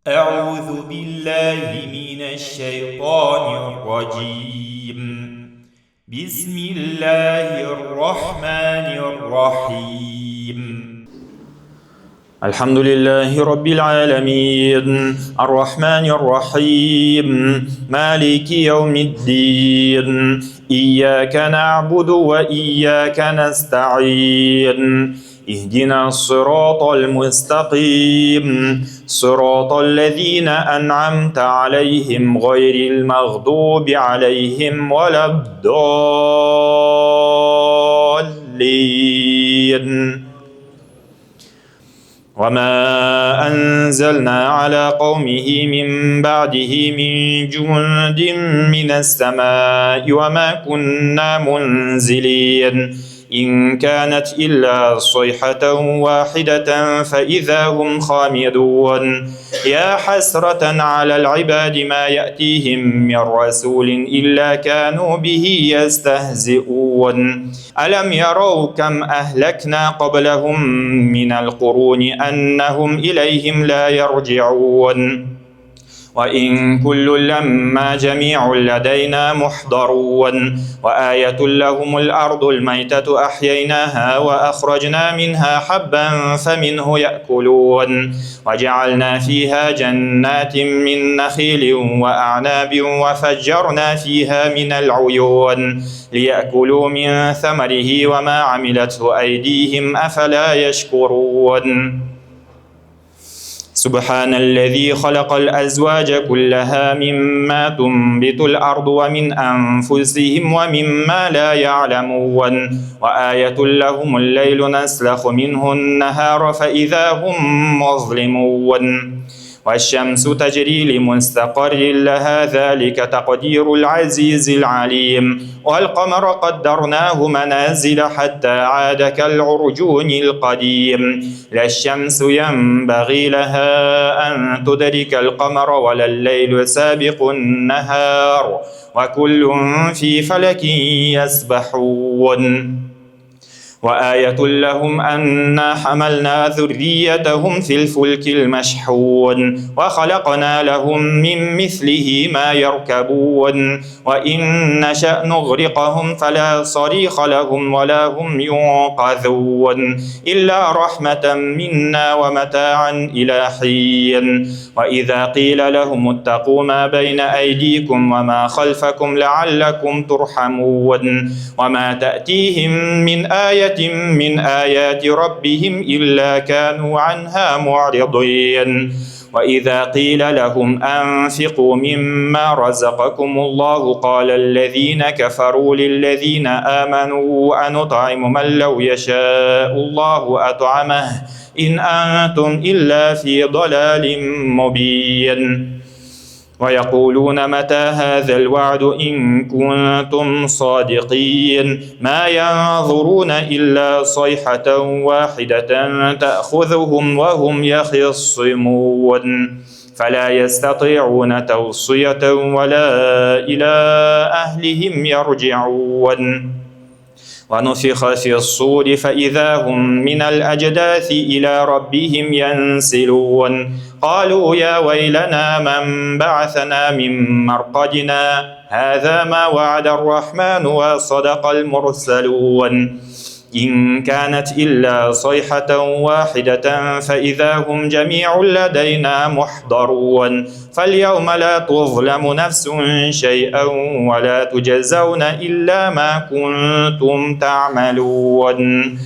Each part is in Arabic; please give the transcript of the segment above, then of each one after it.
أعوذ بالله من الشيطان الرجيم. بسم الله الرحمن الرحيم. الحمد لله رب العالمين الرحمن الرحيم مالك يوم الدين إياك نعبد وإياك نستعين اهدنا الصراط المستقيم صراط الذين أنعمت عليهم غير المغضوب عليهم ولا الضالين. وما أنزلنا على قومه من بعده من جند من السماء وما كنا منزلين إن كانت إلا صيحة واحدة فإذا هم خامدون. يا حسرة على العباد ما يأتيهم من رسول إلا كانوا به يستهزئون. ألم يروا كم أهلكنا قبلهم من القرون أنهم إليهم لا يرجعون. وإن كل لما جميع لدينا محضرون. وآية لهم الأرض الميتة أحييناها وأخرجنا منها حبا فمنه يأكلون. وجعلنا فيها جنات من نخيل وأعناب وفجرنا فيها من العيون ليأكلوا من ثمره وما عملته أيديهم أفلا يشكرون. سبحان الذي خلق الأزواج كلها مما تنبت الأرض ومن أنفسهم ومما لا يعلمون. وآية لهم الليل نسلخ منه النهار فإذا هم مظلمون. والشمس تجري لمستقر لها ذلك تقدير العزيز العليم. والقمر قدرناه منازل حتى عاد كالعرجون القديم. لا الشمس ينبغي لها أن تدرك القمر ولا الليل سابق النهار وكل في فلك يسبحون. وآية لهم أنا حملنا ذريتهم في الفلك المشحون وخلقنا لهم من مثله ما يركبون. وإن نشأ نغرقهم فلا صريخ لهم ولا هم ينقذون إلا رحمة منا ومتاعا إلى حين. وإذا قيل لهم اتقوا ما بين أيديكم وما خلفكم لعلكم ترحمون. وما تأتيهم من آية من آيات ربهم إلا كانوا عنها معرضين. وإذا قيل لهم أنفقوا مما رزقكم الله قال الذين كفروا للذين آمنوا أنطعم من لو يشاء الله أطعمه إن أنتم إلا في ضلال مبين. ويقولون متى هذا الوعد إن كنتم صادقين ما ينظرون إلا صيحة واحدة تأخذهم وهم يخصمون. فلا يستطيعون توصية ولا إلى أهلهم يرجعون. ونفخ في الصور فإذا هم من الأجداث إلى ربهم ينسلون. قالوا يا ويلنا من بعثنا من مرقدنا هذا ما وعد الرحمن وصدق المرسلون. إن كانت إلا صيحة واحدة فإذا هم جميع لدينا محضرون. فاليوم لا تظلم نفس شيئا ولا تجزون إلا ما كنتم تعملون.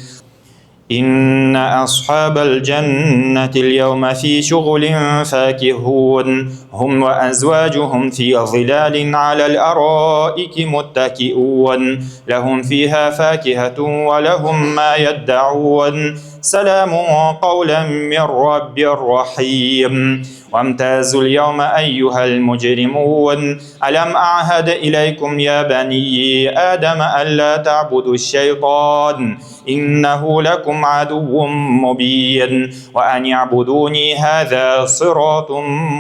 إن أصحاب الجنة اليوم في شغل فاكهون هم وأزواجهم في ظلال على الأرائك متكئون لهم فيها فاكهة ولهم ما يدعون. سلام قولا من رب رحيم. وامتازوا اليوم أيها المجرمون ألم أعهد إليكم يا بني آدم ألا تعبدوا الشيطان إنه لكم عدو مبين وأن يعبدوني هذا صراط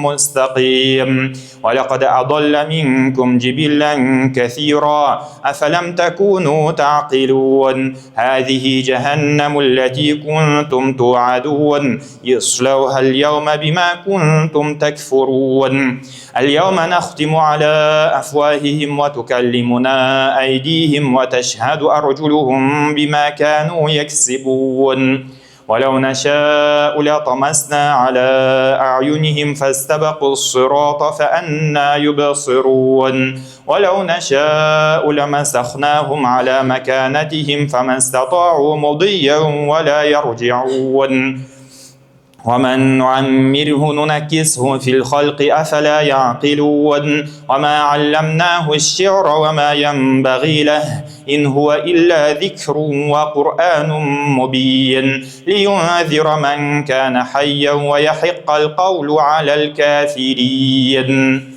مستقيم. ولقد أضل منكم جبلا كثيرا أفلم تكونوا تعقلون. هذه جهنم التي كنتم توعدون اصلوها اليوم بما كنتم تكفرون اليوم نختم على أفواههم وتكلمنا أيديهم وتشهد أرجلهم بما كانوا يكسبون ولو نشاء لطمسنا على أعينهم فاستبقوا الصراط فأنى يبصرون ولو نشاء لمسخناهم على مكانتهم فما استطاعوا مضيا ولا يرجعون ومن نعمره ننكسه في الخلق أفلا يعقلون وما علمناه الشعر وما ينبغي له إن هو إلا ذكر وقرآن مبين لينذر من كان حيا ويحق القول على الكافرين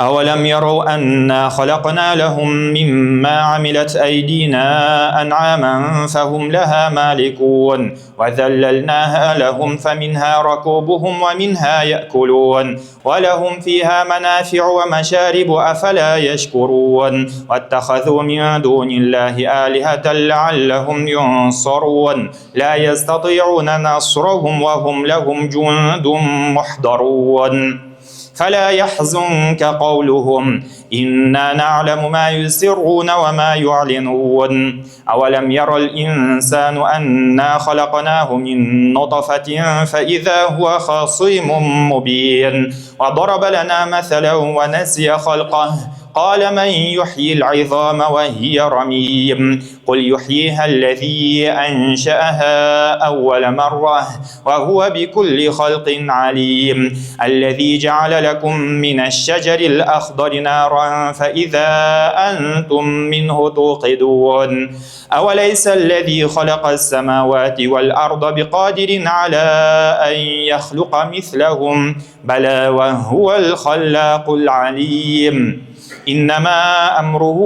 أولم يروا أنا خلقنا لهم مما عملت أيدينا أنعاما فهم لها مالكون وذللناها لهم فمنها ركوبهم ومنها يأكلون ولهم فيها منافع ومشارب أفلا يشكرون واتخذوا من دون الله آلهة لعلهم ينصرون لا يستطيعون نصرهم وهم لهم جند محضرون فلا يحزنك قولهم إنا نعلم ما يسرون وما يعلنون أولم ير الإنسان أنا خلقناه من نطفة فإذا هو خصيم مبين وضرب لنا مثلا ونسي خلقه قال من يحيي العظام وهي رميم قل يحييها الذي أنشأها أول مرة وهو بكل خلق عليم الذي جعل لكم من الشجر الأخضر نارا فإذا أنتم منه توقدون أوليس الذي خلق السماوات والأرض بقادر على أن يخلق مثلهم بلى وهو الخلاق العليم إنما أمره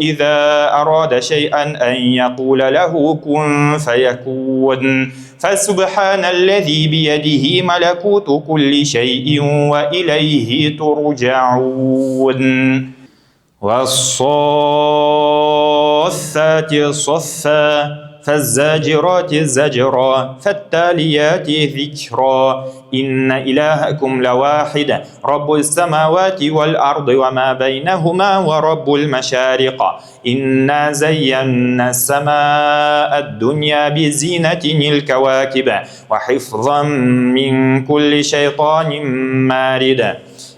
إذا أراد شيئا أن يقول له كن فيكون فسبحان الذي بيده ملكوت كل شيء وإليه ترجعون والصافات صفا فالزاجرات زجرا فالتاليات ذكرا إن إلهكم لواحد رب السماوات والأرض وما بينهما ورب المشارق إنا زينا السماء الدنيا بزينة الكواكب وحفظا من كل شيطان مارد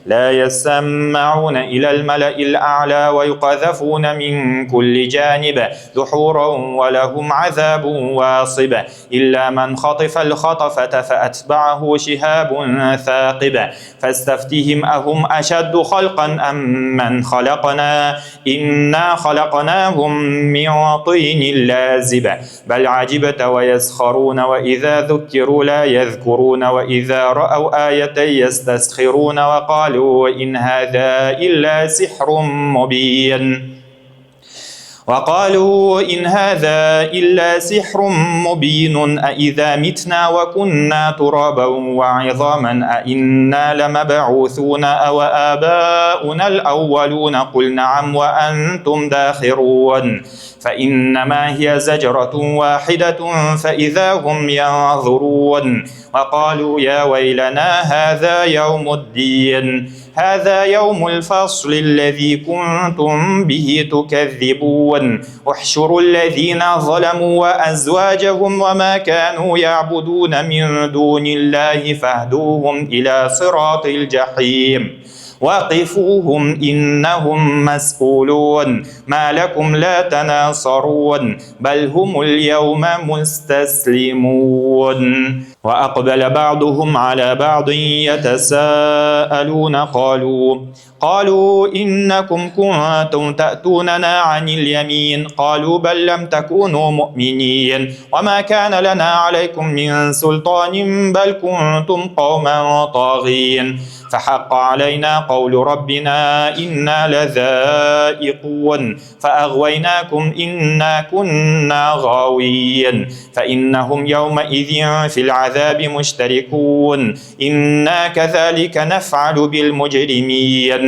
لا يسمعون إلى الملأ الأعلى ويقذفون من كل جانب دحورا ولهم عذاب واصب إلا من خطف الخطفة فأتبعه شهاب ثاقب فاستفتهم أهم أشد خلقا أم من خلقنا إنا خلقناهم من طين لازب بل عجبت ويسخرون وإذا ذكروا لا يذكرون وإذا رأوا آية يستسخرون وقالوا إن هذا إلا سحر مبين وقالوا إن هذا إلا سحر مبين أإذا متنا وكنا ترابا وعظاما أإنا لمبعوثون أو آباؤنا الأولون قل نعم وأنتم داخرون فإنما هي زجرة واحدة فإذا هم ينظرون وقالوا يا ويلنا هذا يوم الدين هذا يوم الفصل الذي كنتم به تكذبون احشروا الذين ظلموا وأزواجهم وما كانوا يعبدون من دون الله فاهدوهم إلى صراط الجحيم وقفوهم إنهم مسؤولون ما لكم لا تناصرون بل هم اليوم مستسلمون وأقبل بعضهم على بعض يتساءلون قالوا إنكم كنتم تأتوننا عن اليمين قالوا بل لم تكونوا مؤمنين وما كان لنا عليكم من سلطان بل كنتم قوما طاغين فحق علينا قول ربنا إنا لذائقون فأغويناكم إنا كنا غاوين فإنهم يومئذ في العذاب مشتركون إنا كذلك نفعل بالمجرمين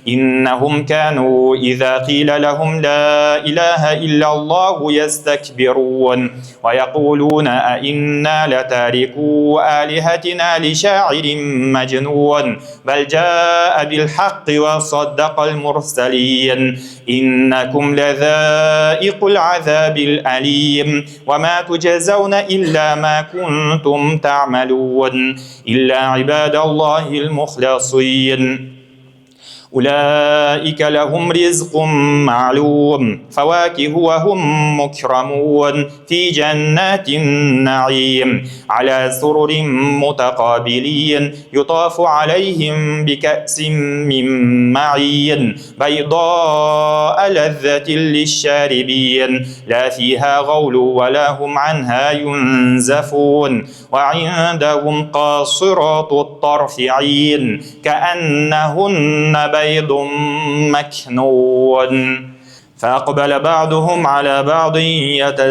إنهم كانوا إذا قيل لهم لا إله إلا الله يستكبرون ويقولون أئنا لتاركو آلهتنا لشاعر مجنون بل جاء بالحق وصدق المرسلين إنكم لذائق العذاب الأليم وما تجزون إلا ما كنتم تعملون إلا عباد الله المخلصين أولئك لهم رزق معلوم فواكه وهم مكرمون في جنات النعيم على سرر متقابلين يطاف عليهم بكأس من معين بيضاء لذة للشاربين لا فيها غول ولا هم عنها ينزفون وعندهم قاصرات الطرف عين كأنهن بيض مكنون فأقبل بعضهم على بعض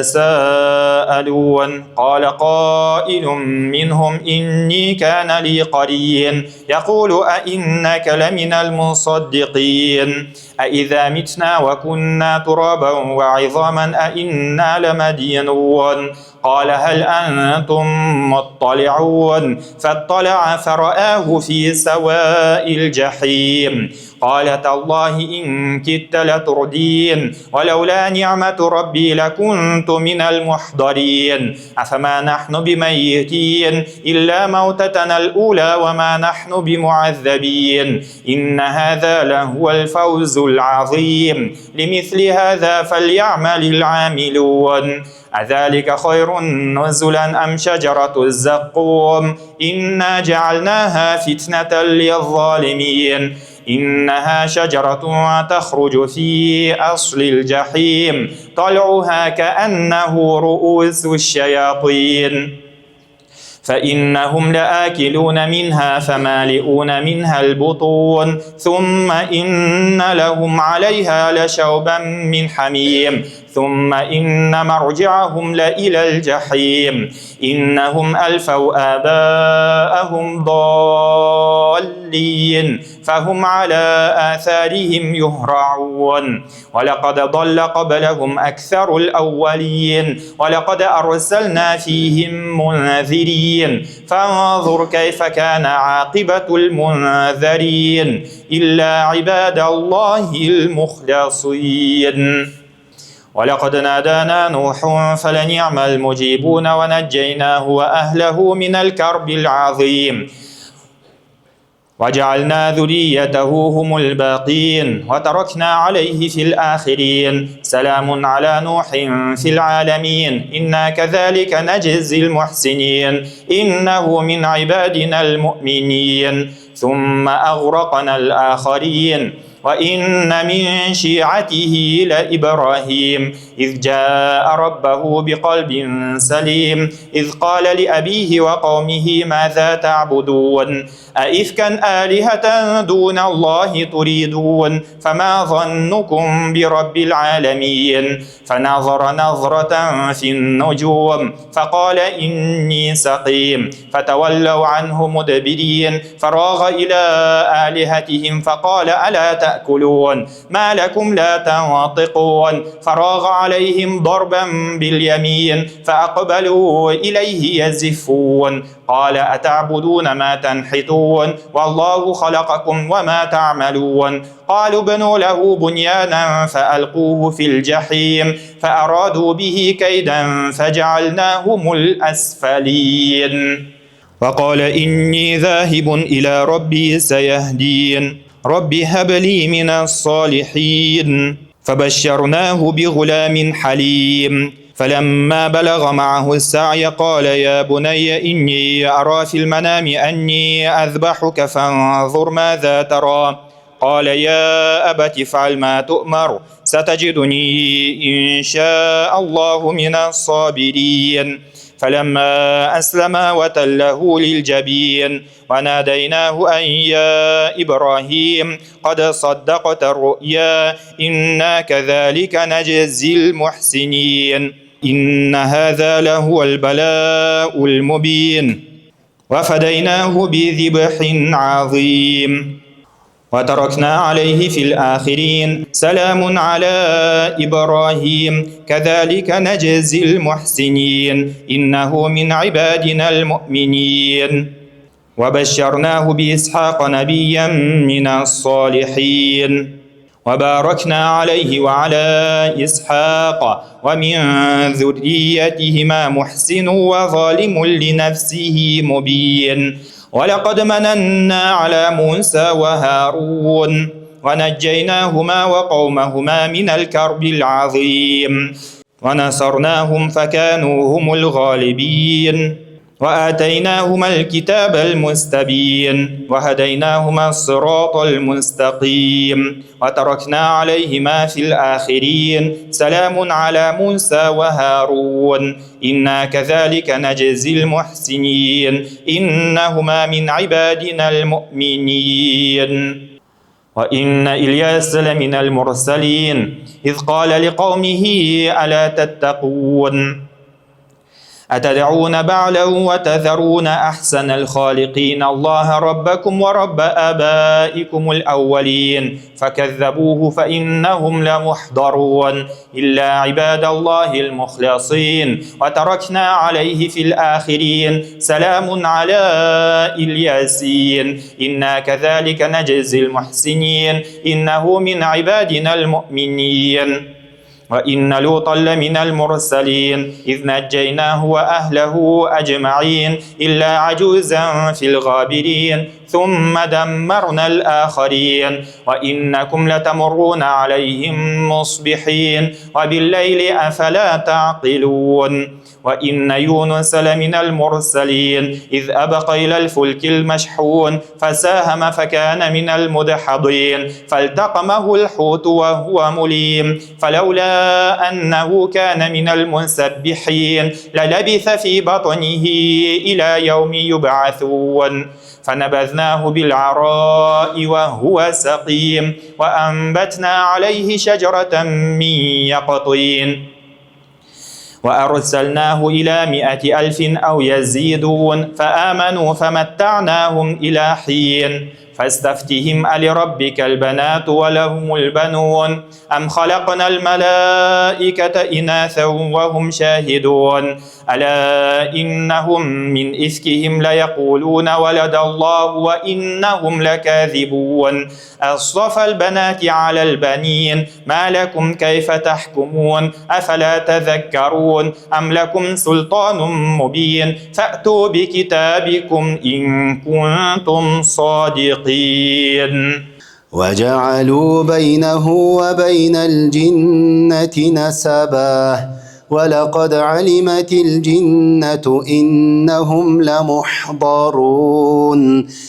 يتساءلون قال قائل منهم إني كان لي قرين يقول أئنك لمن المصدقين أئذا متنا وكنا ترابا وعظاما أئنا لمدينون قال هل أنتم مطلعون فاطلع فرآه في سواء الجحيم قال تالله إن كدت لتردين ولولا نعمة ربي لكنت من المحضرين أفما نحن بميتين إلا موتتنا الأولى وما نحن بمعذبين إن هذا لهو الفوز العظيم لمثل هذا فليعمل العاملون أذلك خير نزلا أم شجرة الزقوم إنا جعلناها فتنة للظالمين إنها شجرة تخرج في أصل الجحيم طلعها كأنه رؤوس الشياطين فإنهم لآكلون منها فمالئون منها البطون ثم إن لهم عليها لشوبا من حميم ثم إن مرجعهم لإلى الجحيم إنهم ألفوا آباءهم ضالين فهم على آثارهم يهرعون ولقد ضل قبلهم أكثر الأولين ولقد أرسلنا فيهم منذرين فانظر كيف كان عاقبة المنذرين إلا عباد الله المخلصين ولقد نادانا نوح فلنعم المجيبون ونجيناه وأهله من الكرب العظيم وجعلنا ذريته هم الباقين وتركنا عليه في الآخرين سلام على نوح في العالمين إنا كذلك نجزي المحسنين إنه من عبادنا المؤمنين ثم أغرقنا الآخرين وإن من شيعته لإبراهيم إذ جاء ربه بقلب سليم إذ قال لأبيه وقومه ماذا تعبدون أئفكا آلهة دون الله تريدون فما ظنكم برب العالمين فنظر نظرة في النجوم فقال إني سقيم فتولوا عنه مدبرين فراغ إلى آلهتهم فقال ألا تأكلون ما لكم لا تنطقون فراغ عليهم ضربا باليمين فأقبلوا إليه يزفون قال أتعبدون ما تنحتون والله خلقكم وما تعملون قالوا ابنوا له بنيانا فألقوه في الجحيم فأرادوا به كيدا فجعلناهم الأسفلين وقال إني ذاهب إلى ربي سيهدين رب هب لي من الصالحين فبشرناه بغلام حليم فلما بلغ معه السعي قال يا بني إني أرى في المنام أني أذبحك فانظر ماذا ترى قال يا أبت افعل ما تؤمر ستجدني إن شاء الله من الصابرين فلما أسلما وتله للجبين وناديناه أن يا إبراهيم قد صدقت الرؤيا إنا كذلك نجزي المحسنين إن هذا لهو البلاء المبين وفديناه بذبح عظيم وتركنا عليه في الآخرين سلام على إبراهيم كذلك نجزي المحسنين إنه من عبادنا المؤمنين وبشرناه بإسحاق نبيا من الصالحين وباركنا عليه وعلى إسحاق ومن ذريتهما محسن وظالم لنفسه مبين ولقد مننا على موسى وهارون ونجيناهما وقومهما من الكرب العظيم ونصرناهم فكانوا هم الغالبين وآتيناهما الكتاب المستبين وهديناهما الصراط المستقيم وتركنا عليهما في الآخرين سلام على موسى وهارون إنا كذلك نجزي المحسنين إنهما من عبادنا المؤمنين وإن إلياس لمن المرسلين إذ قال لقومه ألا تتقون أتدعون بعلا وتذرون أحسن الخالقين الله ربكم ورب آبائكم الأولين فكذبوه فإنهم لمحضرون إلا عباد الله المخلصين وتركنا عليه في الآخرين سلام على الياسين إنا كذلك نجزي المحسنين إنه من عبادنا المؤمنين وإن لوطا لمن المرسلين إذ نجيناه وأهله أجمعين إلا عجوزا في الغابرين ثم دمرنا الآخرين وإنكم لتمرون عليهم مصبحين وبالليل أفلا تعقلون وإن يونس لمن المرسلين إذ أبق إلى الفلك المشحون فساهم فكان من المدحضين فالتقمه الحوت وهو مليم فلولا أنه كان من المسبحين للبث في بطنه إلى يوم يبعثون فنبذناه بالعراء وهو سقيم وأنبتنا عليه شجرة من يقطين وأرسلناه إلى 100,000 أو يزيدون فآمنوا فمتعناهم إلى حين فاستفتهم ألربك البنات ولهم البنون أم خلقنا الملائكة إناثا وهم شاهدون ألا إنهم من إفكهم ليقولون ولد الله وإنهم لكاذبون أصطفى البنات على البنين ما لكم كيف تحكمون أفلا تذكرون أم لكم سلطان مبين فأتوا بكتابكم إن كنتم صادقين وجعلوا بينه وبين الجنة نسبا ولقد علمت الجنة إنهم لمحضرون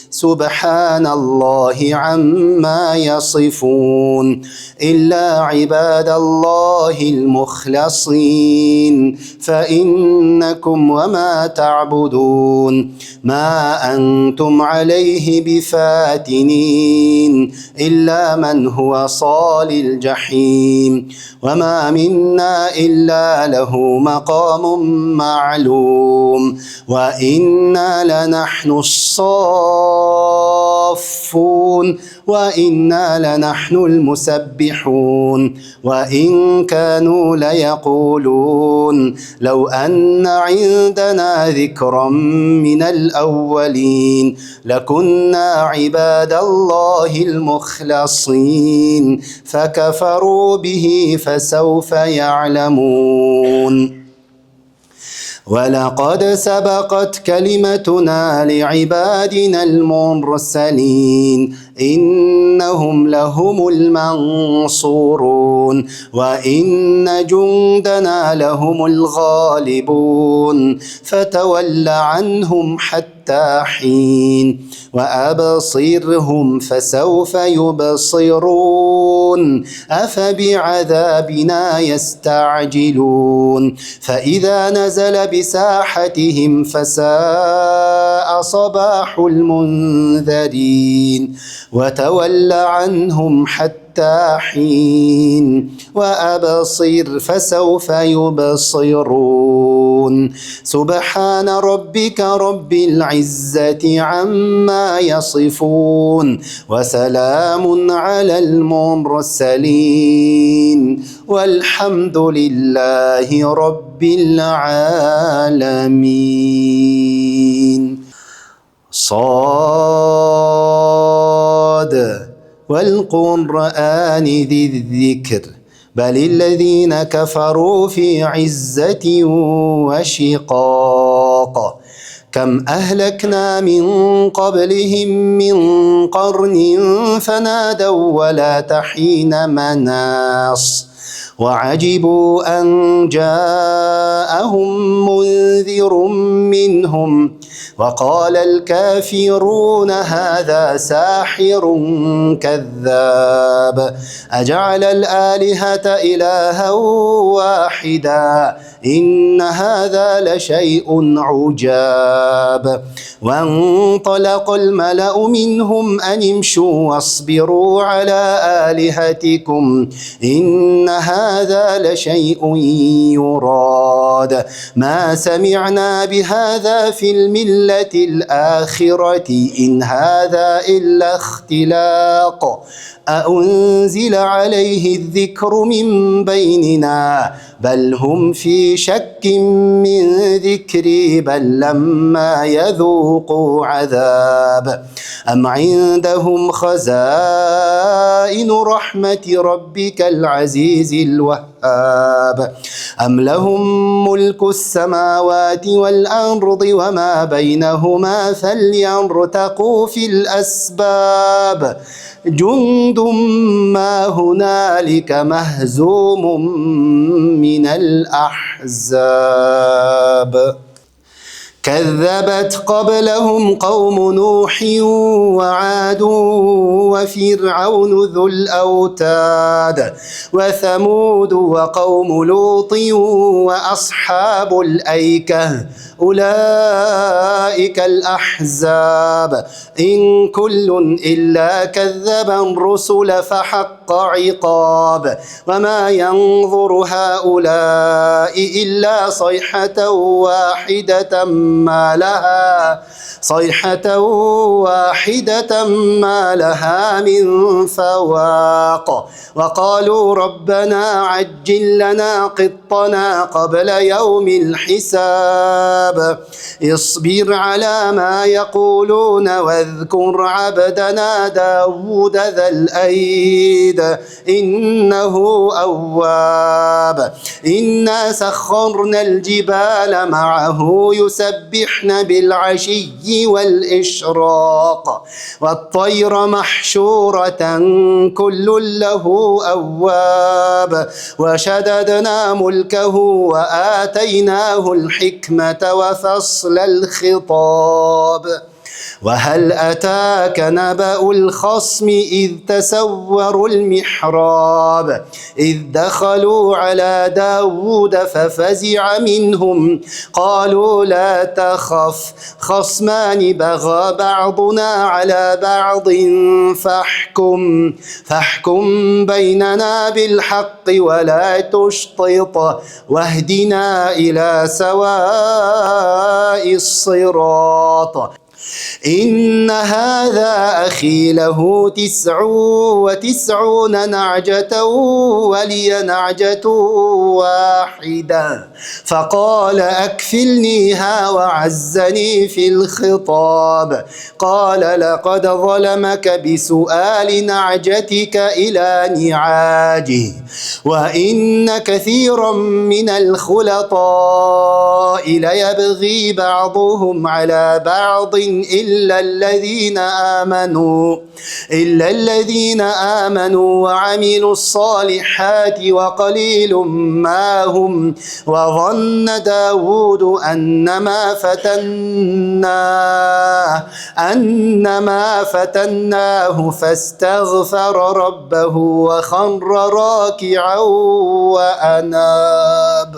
سبحان الله عما يصفون إلا عباد الله المخلصين فإنكم وما تعبدون ما أنتم عليه بفاتنين إلا من هو صال الجحيم وما منا إلا له مقام معلوم وإنا لنحن الصافون وإنا لنحن المسبحون وإن كانوا ليقولون لو أن عندنا ذكرا من الأولين لكنا عباد الله المخلصين فكفروا به فسوف يعلمون ولقد سبقت كلمتنا لعبادنا المرسلين إنهم لهم المنصورون وإن جندنا لهم الغالبون فتول عنهم حتى حين وأبصرهم فسوف يبصرون أفبعذابنا يستعجلون فإذا نزل بساحتهم فساء صباح المنذرين وتول عنهم حتى حين وأبصر فسوف يبصرون يصفون سبحان ربك رب العزة عما يصفون وسلام على المرسلين والحمد لله رب العالمين. صاد والقرآن ذي الذكر بل الذين كفروا في عزة وشقاق كم أهلكنا من قبلهم من قرن فنادوا ولا حين مناص وعجبوا أن جاءهم منذر منهم وقال الكافرون هذا ساحر كذاب أجعل الآلهة إلها واحدا إن هذا لشيء عجاب وانطلق الملأ منهم أن امشوا واصبروا على آلهتكم إن هذا لشيء يراد ما سمعنا بهذا في الملة الآخرة إن هذا إلا اختلاق أأنزل عليه الذكر من بيننا بل هم في شك من ذكري بل لما يذوقوا عذاب أم عندهم خزائن رحمة ربك العزيز الوهاب أم لهم ملك السماوات والأرض وما بينهما فليرتقوا في الأسباب جند ما هنالك مهزوم من الأحزاب كذبت قبلهم قوم نوح وعاد وفرعون ذو الأوتاد وثمود وقوم لوط وأصحاب الأيكة أولئك الأحزاب إن كل إلا كذب الرسل فحق عقاب وما ينظر هؤلاء إلا صيحة واحدة ما لها من فواق وقالوا ربنا عجل لنا قطنا قبل يوم الحساب اصبر على ما يقولون واذكر عبدنا داود ذا الأيد إنه أواب إنا سخرنا الجبال معه يسبحن بالعشي والإشراق والطير محشورة كل له أواب وشددنا ملكه وآتيناه الحكمة وفصل الخطاب وهل أتاك نبأ الخصم إذ تسوروا المحراب إذ دخلوا على داود ففزع منهم قالوا لا تخف خصمان بغى بعضنا على بعض فاحكم بيننا بالحق ولا تشطط واهدنا إلى سواء الصراط إن هذا أخي له 99 نعجة ولي نعجة واحدة فقال أكفلنيها وعزني في الخطاب قال لقد ظلمك بسؤال نعجتك إلى نعاجه وإن كثيرا من الخلطاء ليبغي بعضهم على بعض إلا الذين آمنوا وعملوا الصالحات وقليل ما هم وظن داود أنما فتناه فاستغفر ربه وخر راكعا وأناب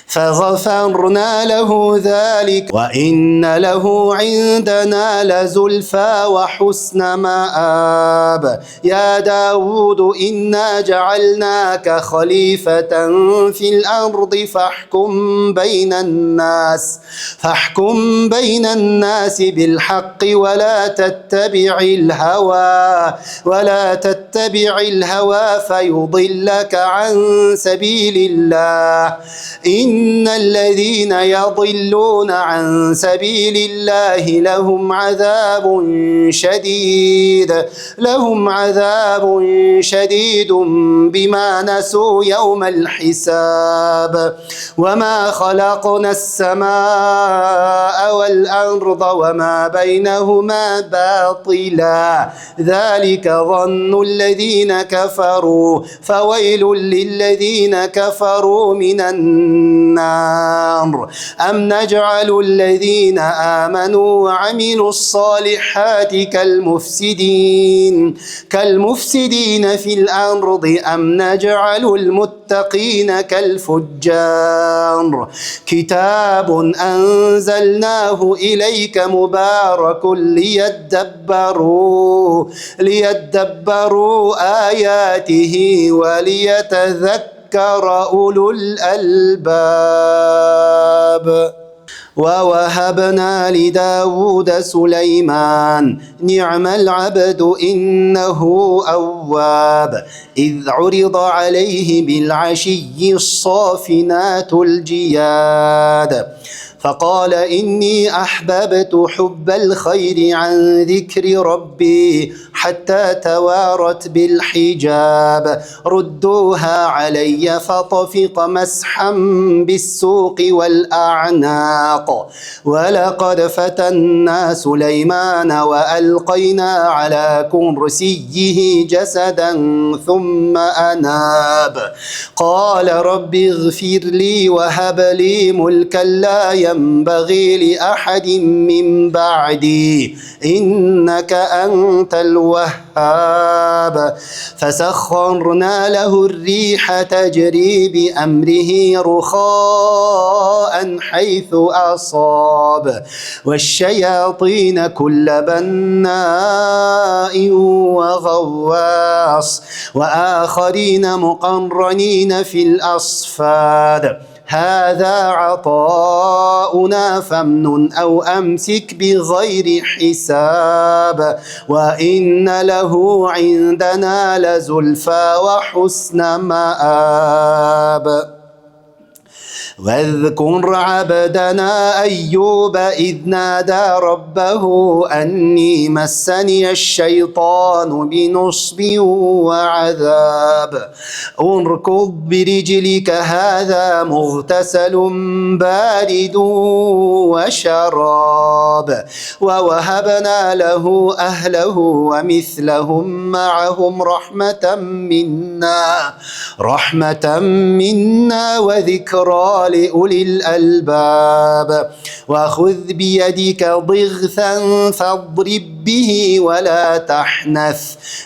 فغفرنا له ذلك وإن له عندنا لزلفى وحسن مآب. يا داود إنا جعلناك خليفة في الأرض فاحكم بين الناس بالحق ولا تتبع الهوى فيضلك عن سبيل الله. إن الذين يضلون عن سبيل الله لهم عذاب شديد بما نسوا يوم الحساب. وما خلقنا السماء والأرض وما بينهما باطلا ذلك ظن الذين كفروا فويل للذين كفروا من النار. أم نجعل الذين آمنوا وعملوا الصالحات كالمفسدين في الأرض أم نجعل المتقين كالفجار. كتاب أنزلناه إليك مبارك ليدبروا آياته وليتذكر أولو الألباب. ووهبنا لداود سليمان نعم العبد إنه أواب. إذ عرض عليه بالعشي الصافنات الجياد فقال إني أحببت حب الخير عن ذكر ربي حتى توارت بالحجاب. ردوها علي فطفق مسحا بالسوق والأعناق. ولقد فتنا سليمان وألقينا على كرسيه جسدا ثم أناب. قال رب اغفر لي وهب لي ملكا لا ينبغي لأحد من بعدي إنك أنت الوهاب. فسخرنا له الريح تجري بأمره رخاء حيث أصاب والشياطين كل بناء وغواص وآخرين مقرنين في الأصفاد. هذا عطاؤنا فامنن أو أمسك بغير حساب. وإن له عندنا لزلفى وحسن مآب. واذكر عبدنا أيوب إذ نادى ربه أني مسني الشيطان بنصب وعذاب. اركض برجلك هذا مغتسل بارد وشراب. ووهبنا له أهله ومثلهم معهم رحمة منا وذكرى لأولي الألباب. وخذ بيدك ضغثا فاضرب به ولا تحنث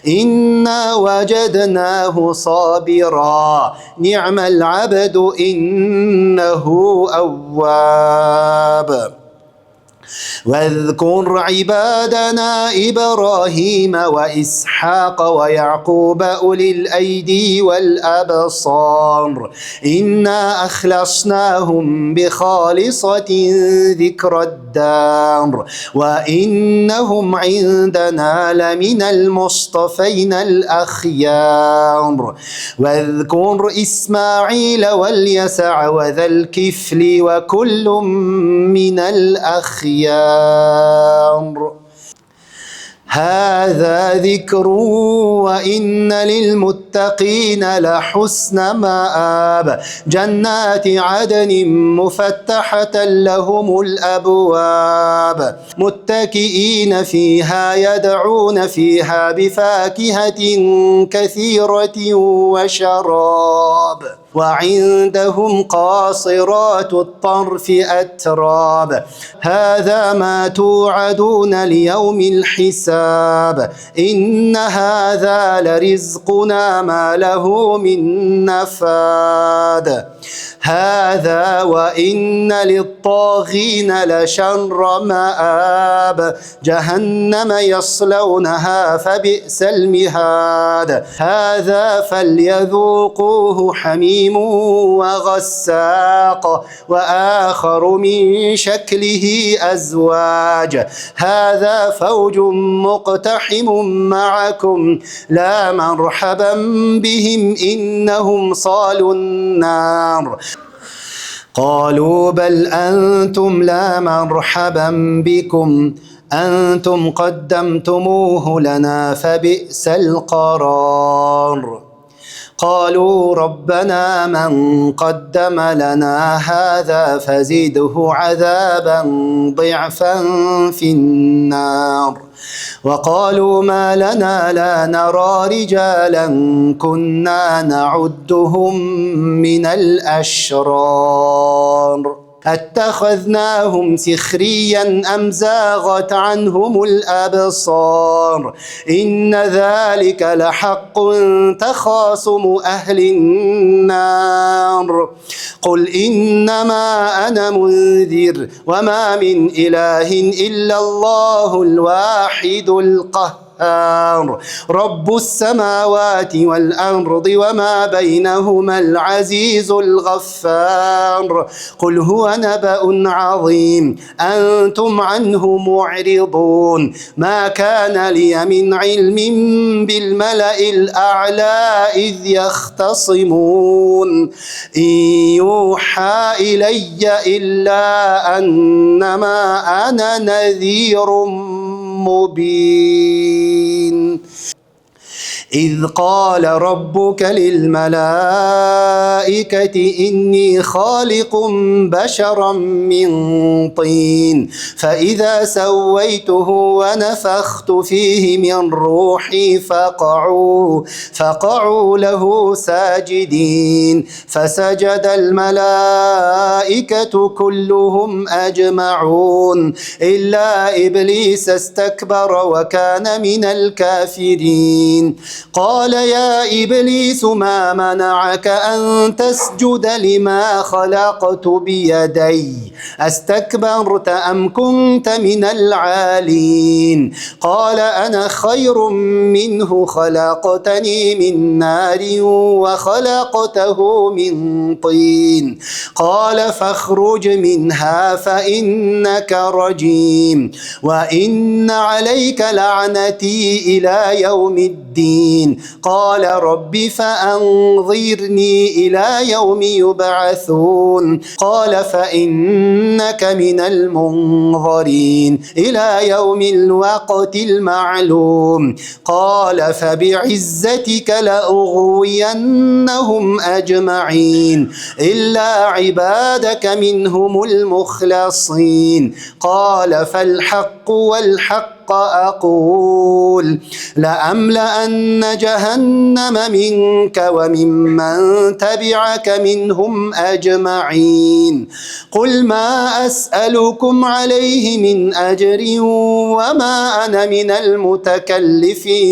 إنا وجدناه صابرا نعم العبد إنه أواب. واذكر عبادنا إبراهيم وإسحاق ويعقوب أولي الأيدي والأبصار إنا أخلصناهم بخالصة ذكر الدار وإنهم عندنا لمن المصطفين الأخيار. واذكر إسماعيل واليسع وذا الكفل وكل من الأخيار. هذا ذكر وإن للمتقين لحسن مآب. جنات عدن مفتحة لهم الأبواب متكئين فيها يدعون فيها بفاكهة كثيرة وشراب. وعندهم قاصرات الطرف أتراب هذا ما توعدون ليوم الحساب إن هذا لرزقنا ما له من نفاد هذا وإن للطاغين لشر مآب جهنم يصلونها فبئس المهاد هذا فليذوقوه حميم وغساق وآخر من شكله أزواج هذا فوج مقتحم معكم لا مرحبا بهم إنهم صالوا النار قالوا بل أنتم لا مرحبا بكم أنتم قدمتموه لنا فبئس القرار قالوا ربنا من قدم لنا هذا فزده عذابا ضعفا في النار وقالوا ما لنا لا نرى رجالا كنا نعدهم من الأشرار أتخذناهم سخريا أم زاغت عنهم الأبصار إن ذلك لحق تخاصم أهل النار قل إنما أنا منذر وما من إله إلا الله الواحد القهار رب السماوات والأرض وما بينهما العزيز الغفار قل هو نبأ عظيم أنتم عنه معرضون ما كان لي من علم بالملأ الأعلى إذ يختصمون إن يوحى إلي إلا أنما أنا نذير مبين إذ قال ربك للملائكة إني خالق بشرا من طين فإذا سويته ونفخت فيه من روحي فقعوا له ساجدين فسجد الملائكة كلهم أجمعون إلا إبليس استكبر وكان من الكافرين قال يا إبليس ما منعك أن تسجد لما خلقت بيدي أستكبرت أم كنت من العالين قال أنا خير منه خلقتني من نار وخلقته من طين قال فاخرج منها فإنك رجيم وإن عليك لعنتي إلى يوم الدين قال رب فأنظرني إلى يوم يبعثون قال فإنك من المنظرين إلى يوم الوقت المعلوم قال فبعزتك لأغوينهم أجمعين إلا عبادك منهم المخلصين قال فالحق والحق أقول لأملأن جهنم منك وممن تبعك منهم أجمعين قل ما أسألكم عليه من أجر وما أنا من المتكلفين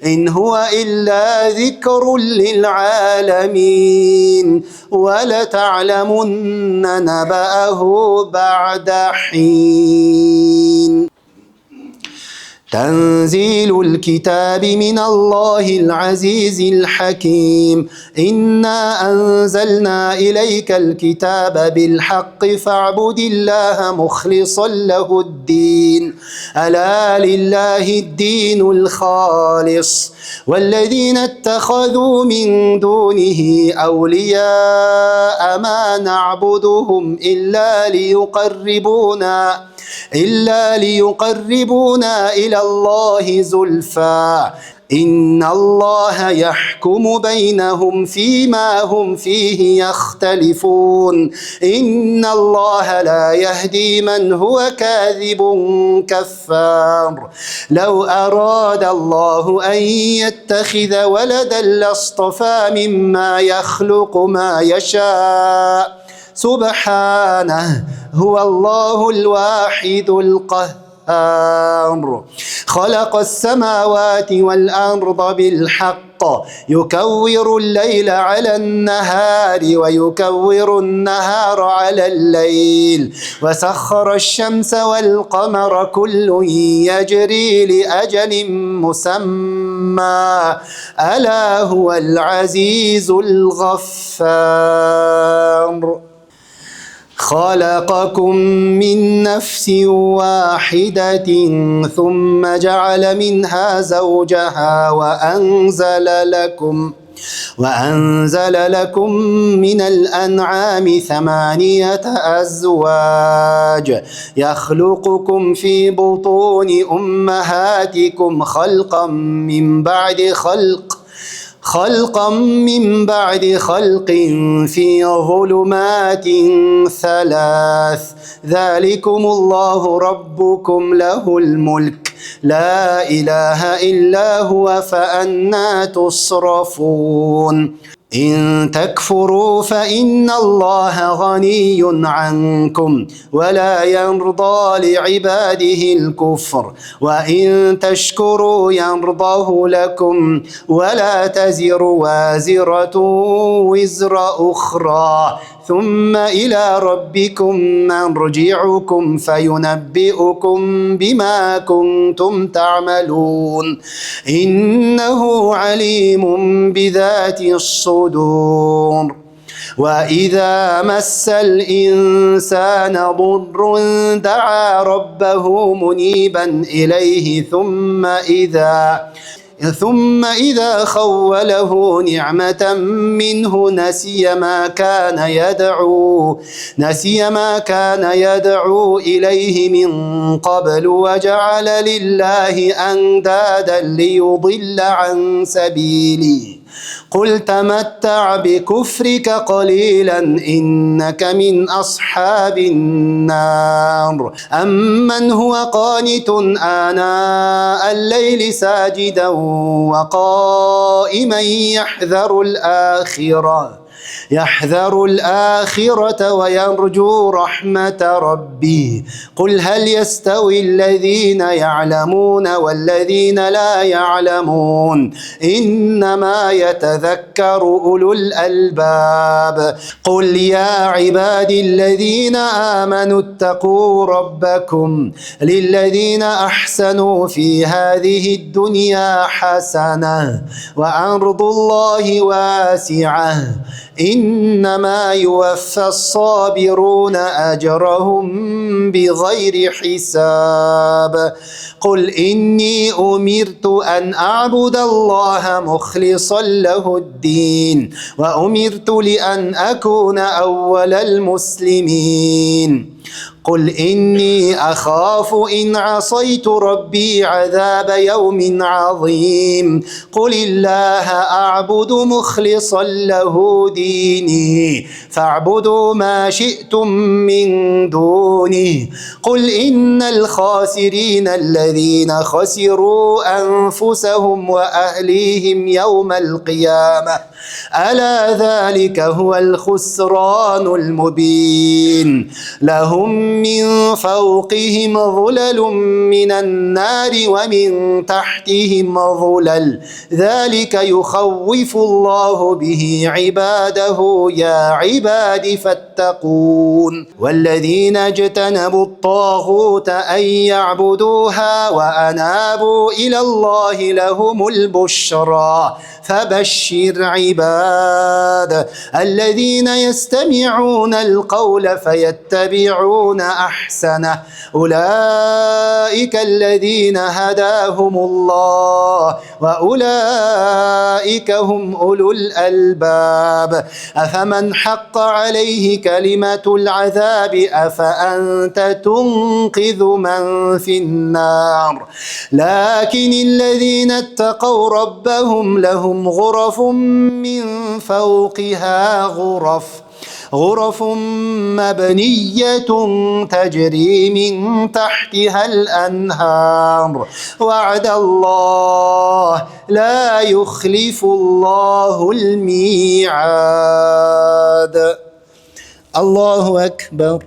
إن هو إلا ذكر للعالمين ولتعلمن نبأه بعد حين تنزيل الكتاب من الله العزيز الحكيم إنا أنزلنا إليك الكتاب بالحق فاعبد الله مخلصا له الدين ألا لله الدين الخالص والذين اتخذوا من دونه أولياء ما نعبدهم إلا ليقربونا إلى الله زلفى إن الله يحكم بينهم فيما هم فيه يختلفون إن الله لا يهدي من هو كاذب كفار لو أراد الله أن يتخذ ولدا لاصطفى مما يخلق ما يشاء سبحانه هو الله الواحد القهار خلق السماوات والأرض بالحق يكور الليل على النهار ويكور النهار على الليل وسخر الشمس والقمر كل يجري لأجل مسمى ألا هو العزيز الغفار خلقكم من نفس واحدة ثم جعل منها زوجها وأنزل لكم من الأنعام 8 أزواج يخلقكم في بطون أمهاتكم خلقا من بعد خلق في ظلمات 3 ذلكم الله ربكم له الملك لا إله إلا هو فأنى تصرفون إن تكفروا فإن الله غني عنكم ولا يرضى لعباده الكفر وإن تشكروا يرضه لكم ولا تزر وازرة وزر أخرى ثم إلى ربكم مرجعكم فينبئكم بما كنتم تعملون إنه عليم بذات الصدور وإذا مس الإنسان ضر دعا ربه منيبا إليه ثم إذا خوله نعمة منه نسي ما كان يدعو إليه من قبل وجعل لله أندادا ليضل عن سبيله قل تمتع بكفرك قليلا إنك من أصحاب النار أمن هو قانت آناء الليل ساجدا وقائما يحذر الآخرة ويرجو رحمة ربه قل هل يستوي الذين يعلمون والذين لا يعلمون إنما يتذكر أولو الألباب قل يا عبادي الذين آمنوا اتقوا ربكم للذين أحسنوا في هذه الدنيا حسنة وأرض الله واسعة إنما يوفى الصابرون أجرهم بغير حساب قل إني أمرت أن أعبد الله مخلصا له الدين وأمرت لأن أكون أول المسلمين قل إني أخاف إن عصيت ربي عذاب يوم عظيم قل الله أعبد مخلصا له ديني فاعبدوا ما شئتم من دونه قل إن الخاسرين الذين خسروا أنفسهم وأهليهم يوم القيامة ألا ذلك هو الخسران المبين لهم من فوقهم ظلل من النار ومن تحتهم ظلل ذلك يخوف الله به عباده يا عباد فاتقون والذين اجتنبوا الطاغوت أن يعبدوها وأنابوا إلى الله لهم البشرى فبشر عباد الذين يستمعون القول فيتبعون فيتبعون أحسنه أولئك الذين هداهم الله وأولئك هم أولو الألباب أفمن حق عليه كلمة العذاب أفأنت تنقذ من في النار لكن الذين اتقوا ربهم لهم غرف من فوقها غرف مبنية تجري من تحتها الأنهار وعد الله لا يخلف الله الميعاد. الله أكبر.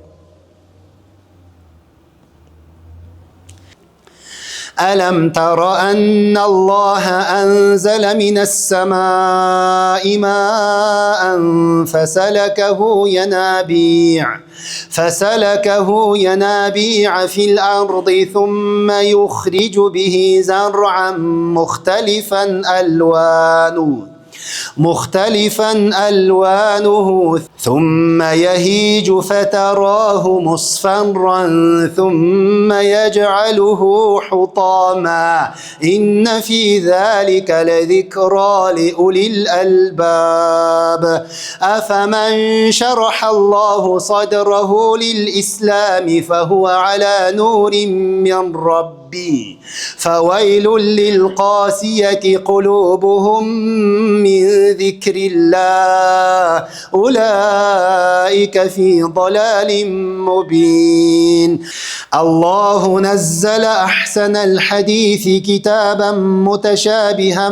ألم تر أن الله أنزل من السماء ماء فسلكه ينابيع في الأرض ثم يخرج به زرعا مختلفا ألوانه ثم يهيج فتراه مصفرا ثم يجعله حطاما إن في ذلك لذكرى لأولي الألباب أفمن شرح الله صدره للإسلام فهو على نور من ربه فويل للقاسية قلوبهم من ذكر الله أولئك في ضلال مبين. الله نزل أحسن الحديث كتابا متشابها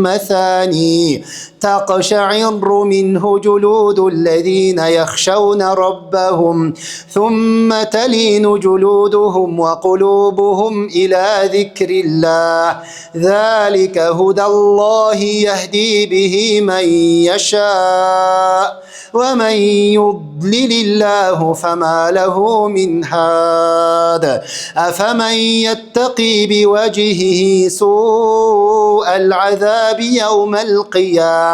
مثاني تقشعر منه جلود الذين يخشون ربهم ثم تلين جلودهم وقلوبهم إلى ذكر الله ذلك هدى الله يهدي به من يشاء ومن يضلل الله فما له من هاد أفمن يتقي بوجهه سوء العذاب يوم القيامة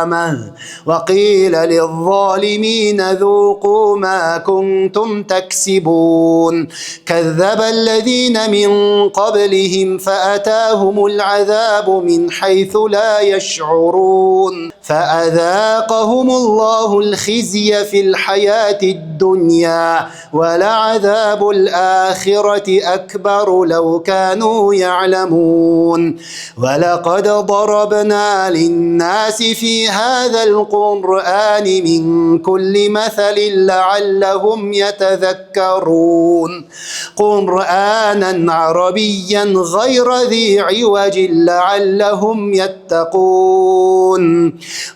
وقيل للظالمين ذوقوا ما كنتم تكسبون كذب الذين من قبلهم فأتاهم العذاب من حيث لا يشعرون فأذاقهم الله الخزي في الحياة الدنيا ولعذاب الآخرة أكبر لو كانوا يعلمون ولقد ضربنا للناس في هذا القرآن من كل مثل لعلهم يتذكرون قرآنا عربيا غير ذي عوج لعلهم يتقون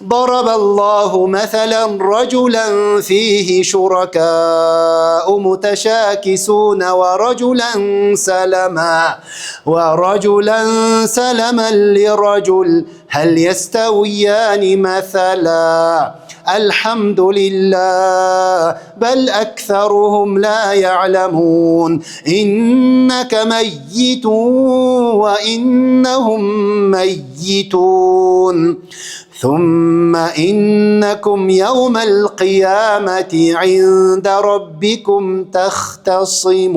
ضرب الله مثلا رجلا فيه شركاء متشاكسون ورجلا سلما لرجل هل يستويان مثلا الحمد لله بل أكثرهم لا يعلمون إنك ميت وإنهم ميتون ثم إنكم يوم القيامة عند ربكم تختصمون.